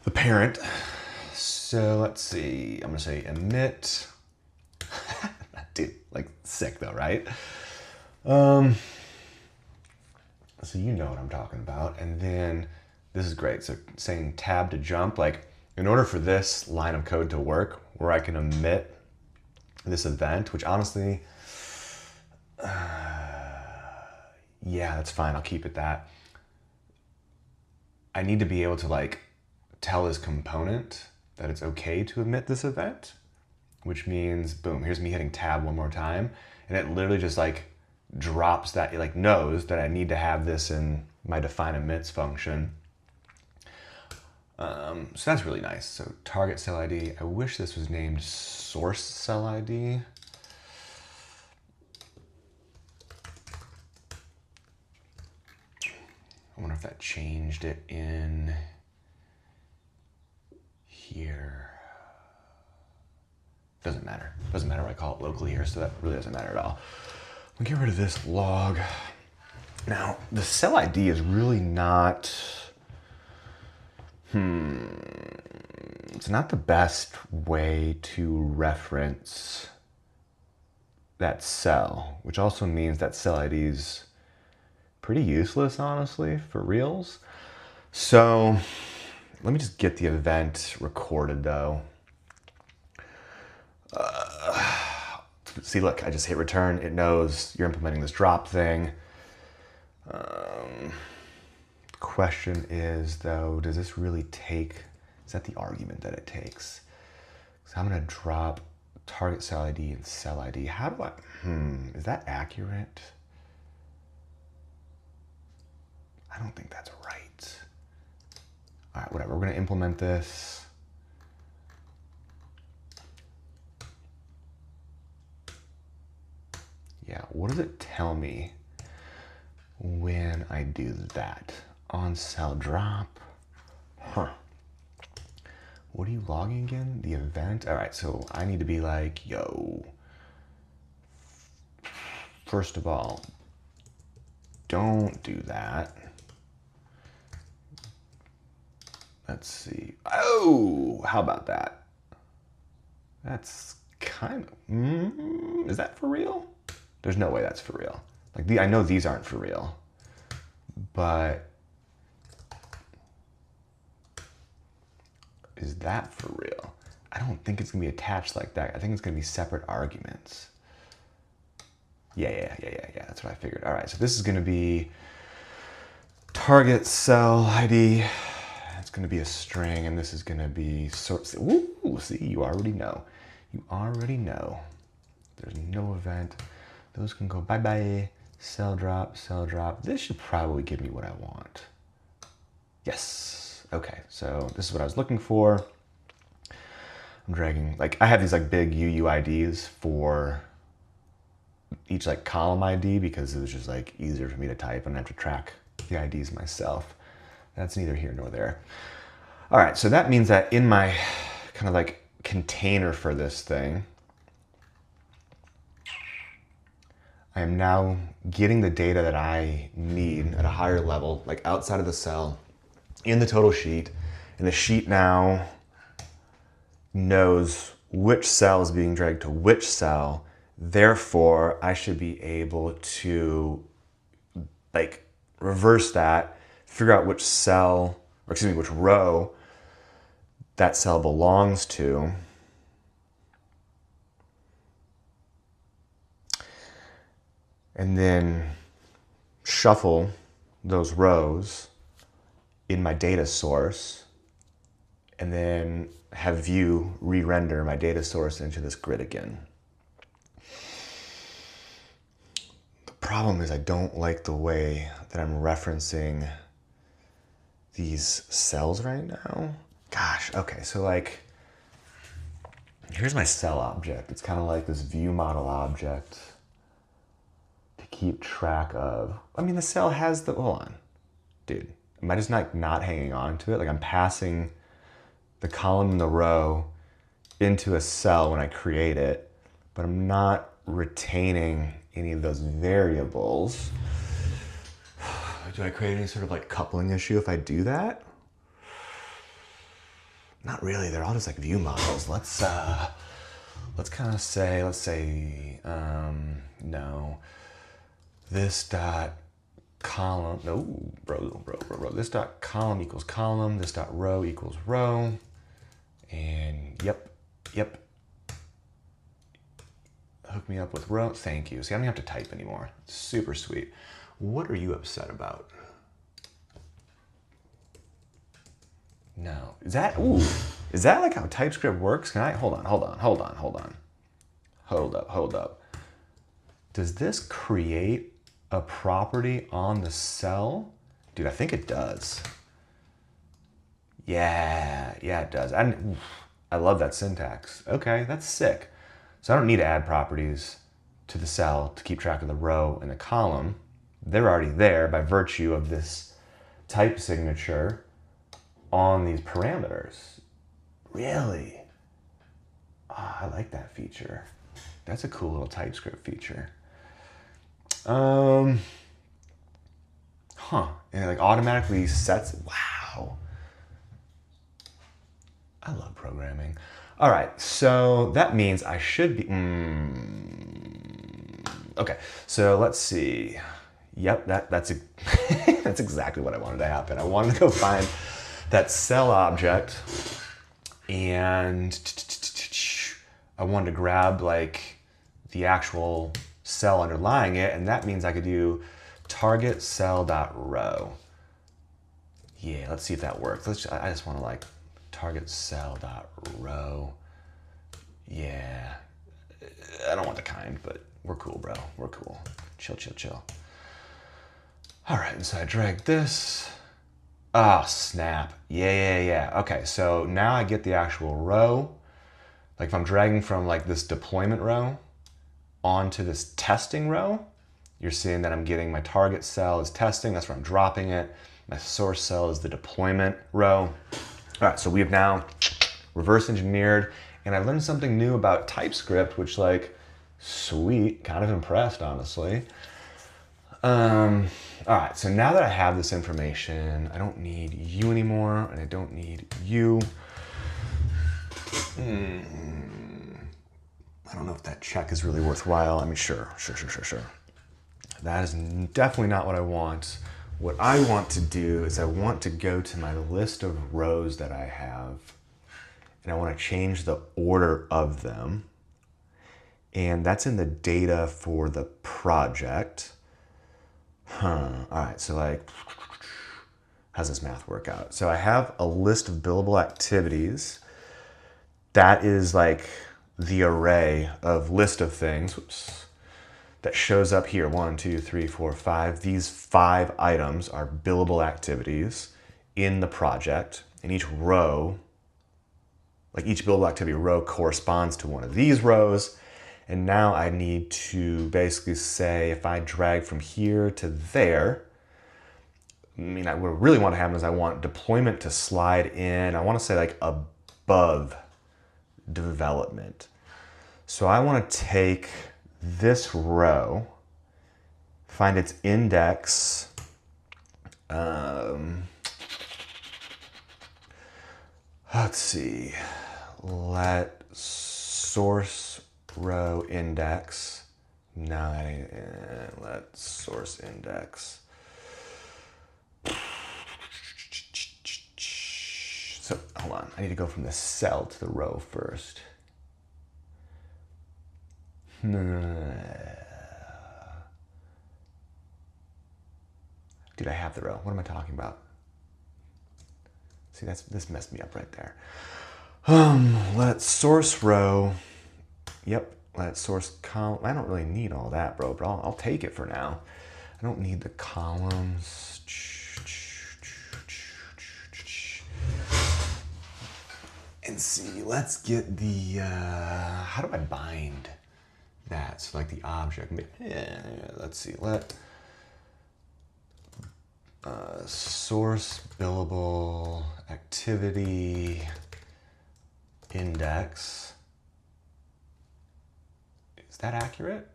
the parent. So let's see. I'm going to say emit. Dude, like sick though, right? So you know what I'm talking about. And then this is great. So saying tab to jump, like in order for this line of code to work, where I can emit this event, which honestly, yeah, that's fine. I'll keep it that. I need to be able to like tell this component that it's okay to emit this event, which means, boom, here's me hitting tab one more time. And it literally just like drops that, it like knows that I need to have this in my define emits function. So that's really nice. So target cell ID, I wish this was named source cell ID. I wonder if that changed it in here. Doesn't matter. Doesn't matter what I call it locally here, so that really doesn't matter at all. We'll get rid of this log. Now, the cell ID is really not, it's not the best way to reference that cell, which also means that cell ID is pretty useless, honestly, for reals. So let me just get the event recorded though. See, look, I just hit return. It knows you're implementing this drop thing. Question is though, does this really take, is that the argument that it takes? So I'm gonna drop target cell ID and cell ID. How do I, is that accurate? I don't think that's right. All right, whatever, we're gonna implement this. Yeah, what does it tell me when I do that? On cell drop, What are you logging again? The event? All right, so I need to be like, yo, first of all, don't do that. Let's see. Oh, how about that? That's kind of, is that for real? There's no way that's for real. Like I know these aren't for real, but is that for real? I don't think it's gonna be attached like that. I think it's gonna be separate arguments. Yeah, that's what I figured. All right, so this is gonna be target cell ID. It's gonna be a string, and this is gonna be source. Ooh, see, you already know. You already know. There's no event. Those can go bye-bye. Cell drop, cell drop. This should probably give me what I want. Yes. Okay, so this is what I was looking for. I'm dragging, like I have these like big UUIDs for each like column ID because it was just like easier for me to type and I have to track the IDs myself. That's neither here nor there. All right, so that means that in my kind of like container for this thing, I am now getting the data that I need at a higher level, like outside of the cell, in the total sheet. And the sheet now knows which cell is being dragged to which cell. Therefore, I should be able to like reverse that, figure out which cell, or excuse me, which row that cell belongs to. And then shuffle those rows in my data source, and then have view re-render my data source into this grid again. The problem is I don't like the way that I'm referencing these cells right now. Gosh, okay, so like, here's my cell object. It's kind of like this view model object to keep track of. I mean, the cell has the, hold on, dude. Am I just not hanging on to it? Like I'm passing the column and the row into a cell when I create it, but I'm not retaining any of those variables. Do I create any sort of like coupling issue if I do that? Not really, they're all just like view models. Let's kind of say, no, this dot column, no, bro. This dot column equals column, this dot row equals row, and yep. Hook me up with row, thank you. See, I don't have to type anymore. Super sweet. What are you upset about? No, is that like how TypeScript works? Can I, hold up. Does this create a property on the cell? Dude, I think it does. Yeah, it does. I love that syntax. Okay, that's sick. So I don't need to add properties to the cell to keep track of the row and the column. They're already there by virtue of this type signature on these parameters. Really? I like that feature. That's a cool little TypeScript feature. And it like automatically sets, wow. I love programming. All right, so that means I should be, okay, so let's see. Yep, that's that's exactly what I wanted to happen. I wanted to go find that cell object and I wanted to grab like the actual cell underlying it, and that means I could do target cell.row. Yeah, let's see if that works. I just want to like target cell.row. Yeah, I don't want the kind, but we're cool, bro. We're cool. Chill. All right, and so I drag this. Oh, snap. Yeah. Okay, so now I get the actual row. Like if I'm dragging from like this deployment row onto this testing row, you're seeing that I'm getting my target cell is testing. That's where I'm dropping it. My source cell is the deployment row. All right, so we have now reverse engineered, and I learned something new about TypeScript, which like, sweet, kind of impressed, honestly. All right, so now that I have this information, I don't need you anymore, and I don't need you. I don't know if that check is really worthwhile. I mean, sure. That is definitely not what I want. What I want to do is I want to go to my list of rows that I have, and I want to change the order of them. And that's in the data for the project. All right, so like, how's this math work out? So I have a list of billable activities. That is like the array of list of things, that shows up here. 1, 2, 3, 4, 5. These 5 items are billable activities in the project, and each row, like each billable activity row corresponds to one of these rows. And now I need to basically say, if I drag from here to there, I mean, what I really want to happen is I want deployment to slide in. I want to say like above development. So I want to take this row, find its index, let's see, let source row index, no, that ain't it. Let source index. So hold on, I need to go from the cell to the row first. Dude, I have the row. What am I talking about? See, this messed me up right there. Let source row. Yep, let source column. I don't really need all that, bro, but I'll take it for now. I don't need the columns. And see, let's get the, how do I bind that? So like the object, yeah, let's see, source billable activity index. Is that accurate?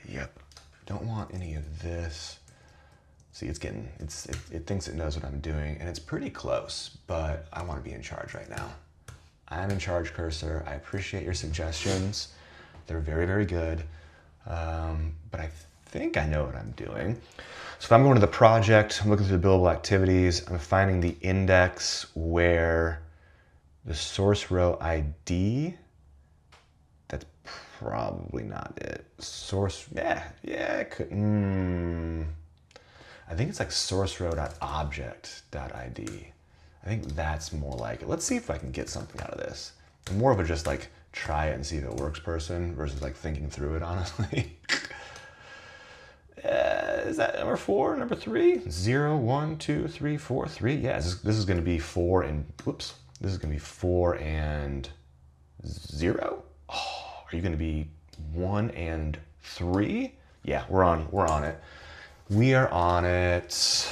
Yep. Don't want any of this. See, it thinks it knows what I'm doing, and it's pretty close, but I want to be in charge right now. I'm in charge, cursor. I appreciate your suggestions. They're very, very good. But I think I know what I'm doing. So if I'm going to the project, I'm looking through the billable activities, I'm finding the index where the source row ID, that's probably not it. Source, it could, I think it's like source row.object.id. I think that's more like it. Let's see if I can get something out of this. I'm more of a just like try it and see if it works person versus like thinking through it, honestly. Is that number 4, number 3? 0, 1, 2, 3, 4, 3. Yeah, this is going to be 4 and, whoops. This is going to be 4 and 0. Oh, are you going to be 1 and 3? Yeah, we're on it. We are on it.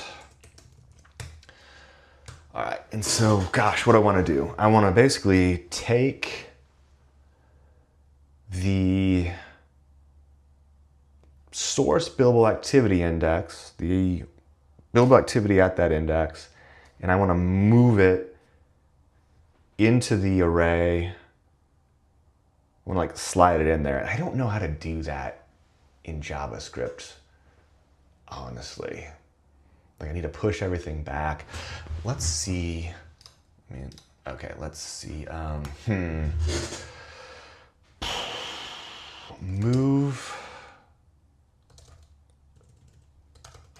All right, and so, gosh, what I want to do, I want to basically take the source billable activity index, the billable activity at that index, and I want to move it into the array. I want to like slide it in there. I don't know how to do that in JavaScript, honestly. Like I need to push everything back. Let's see. Okay, let's see. Move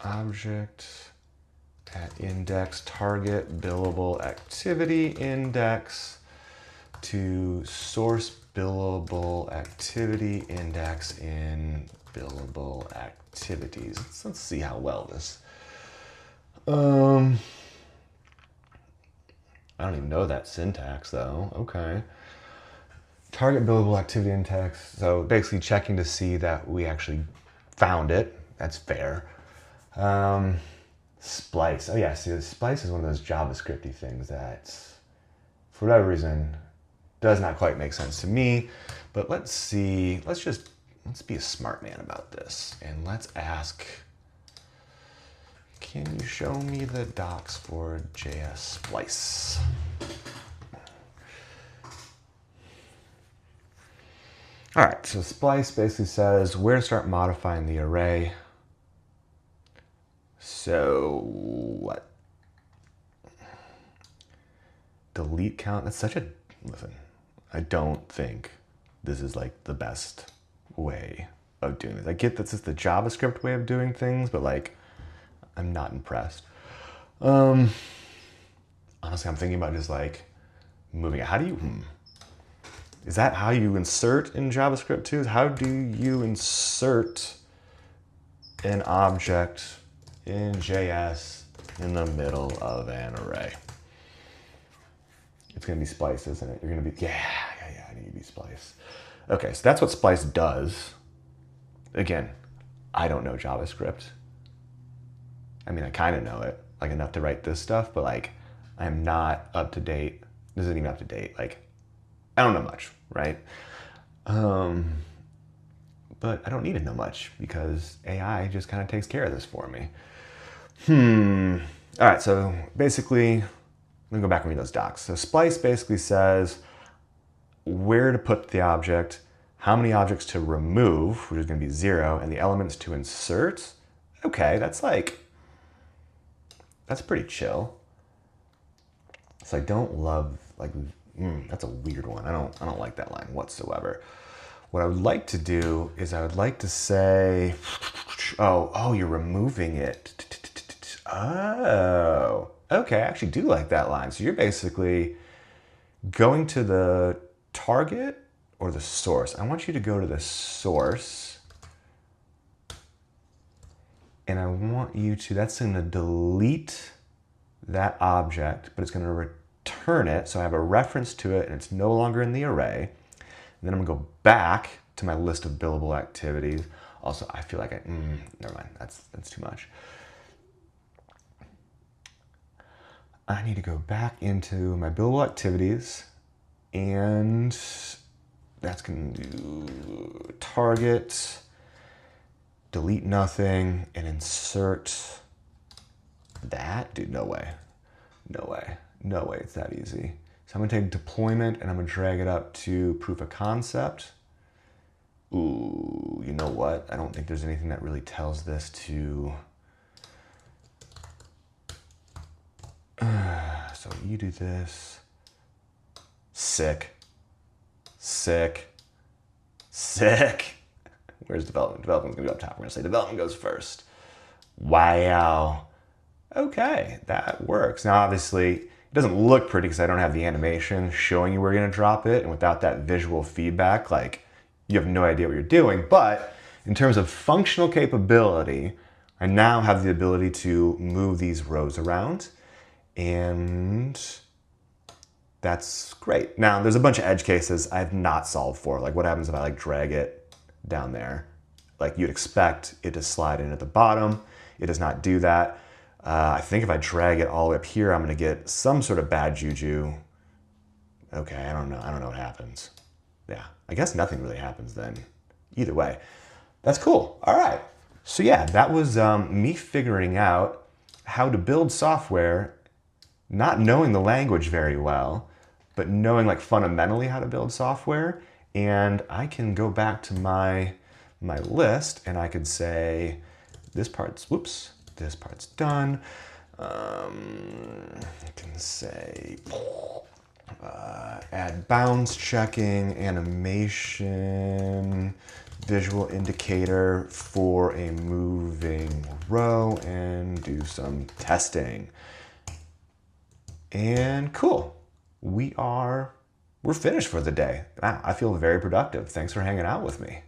object at index target billable activity index to source billable activity index in billable activities. Let's see how well this. I don't even know that syntax though. Okay. Target billable activity index. So basically checking to see that we actually found it. That's fair. Splice. Oh yeah, see, the splice is one of those JavaScripty things that, for whatever reason, does not quite make sense to me. But let's see. Let's be a smart man about this, and let's ask. Can you show me the docs for JS Splice? All right, so Splice basically says where to start modifying the array. So what? Delete count, that's such a, listen, I don't think this is like the best way of doing this. I get this is the JavaScript way of doing things, but like, I'm not impressed. Honestly, I'm thinking about just like moving it. How do you, is that how you insert in JavaScript too? How do you insert an object in JS in the middle of an array? It's gonna be Splice, isn't it? You're gonna be, yeah, I need to be Splice. Okay, so that's what Splice does. Again, I don't know JavaScript. I mean, I kind of know it, like enough to write this stuff, but like, I'm not up to date. This isn't even up to date. Like, I don't know much, right? But I don't need to know much because AI just kind of takes care of this for me. All right, so basically, let me go back and read those docs. So Splice basically says where to put the object, how many objects to remove, which is going to be 0, and the elements to insert. Okay, that's pretty chill. So I don't love, like, that's a weird one. I don't like that line whatsoever. What I would like to do is I would like to say, oh, you're removing it. Oh, okay, I actually do like that line. So you're basically going to the target or the source. I want you to go to the source. And I want you to, that's going to delete that object, but it's going to return it. So I have a reference to it and it's no longer in the array. And then I'm going to go back to my list of billable activities. Also, I feel like never mind, that's too much. I need to go back into my billable activities, and that's going to do target, delete nothing, and insert that. Dude, no way. No way. No way it's that easy. So I'm going to take deployment and I'm going to drag it up to proof of concept. Ooh, you know what? I don't think there's anything that really tells this to... so you do this. Sick. Sick. Sick. Where's development? Development's gonna go up top. We're gonna say development goes first. Wow. Okay, that works. Now obviously, it doesn't look pretty because I don't have the animation showing you where you're gonna drop it, and without that visual feedback, like, you have no idea what you're doing. But in terms of functional capability, I now have the ability to move these rows around, and that's great. Now, there's a bunch of edge cases I have not solved for. Like, what happens if I like drag it down there? Like you'd expect it to slide in at the bottom. It does not do that. I think if I drag it all the way up here, I'm gonna get some sort of bad juju. Okay, I don't know what happens. Yeah, I guess nothing really happens then. Either way, that's cool. All right. So yeah, that was me figuring out how to build software, not knowing the language very well, but knowing like fundamentally how to build software. And I can go back to my list and I could say, this part's done. I can say, add bounds checking, animation, visual indicator for a moving row, and do some testing. And cool, we're finished for the day. Wow, I feel very productive. Thanks for hanging out with me.